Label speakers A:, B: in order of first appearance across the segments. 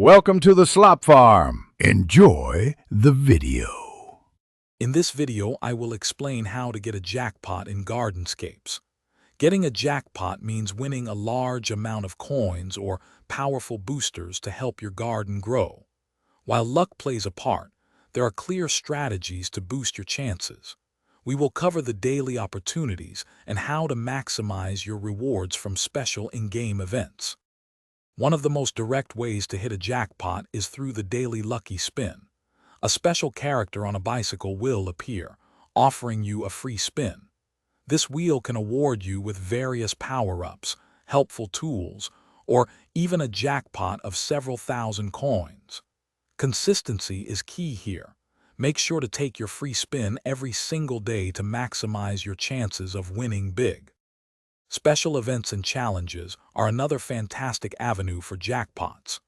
A: Welcome to the Slop Farm. Enjoy the video.
B: In this video, I will explain how to get a jackpot in Gardenscapes. Getting a jackpot means winning a large amount of coins or powerful boosters to help your garden grow. While luck plays a part, there are clear strategies to boost your chances. We will cover the daily opportunities and how to maximize your rewards from special in-game events. One of the most direct ways to hit a jackpot is through the daily lucky spin. A special character on a bicycle will appear, offering you a free spin. This wheel can award you with various power-ups, helpful tools, or even a jackpot of several thousand coins. Consistency is key here. Make sure to take your free spin every single day to maximize your chances of winning big. Special events and challenges are another fantastic avenue for jackpots.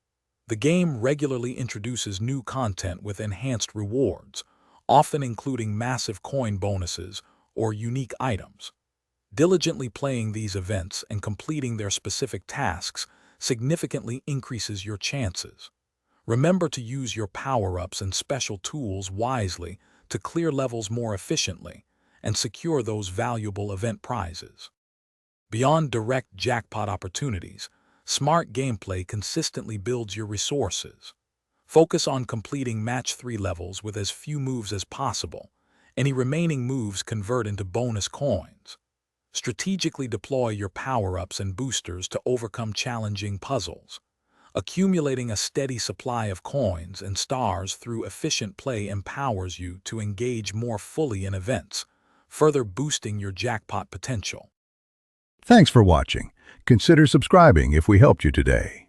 B: The game regularly introduces new content with enhanced rewards, often including massive coin bonuses or unique items. Diligently playing these events and completing their specific tasks significantly increases your chances. Remember to use your power-ups and special tools wisely to clear levels more efficiently and secure those valuable event prizes. Beyond direct jackpot opportunities, smart gameplay consistently builds your resources. Focus on completing match 3 levels with as few moves as possible. Any remaining moves convert into bonus coins. Strategically deploy your power-ups and boosters to overcome challenging puzzles. Accumulating a steady supply of coins and stars through efficient play empowers you to engage more fully in events, further boosting your jackpot potential.
A: Thanks for watching. Consider subscribing if we helped you today.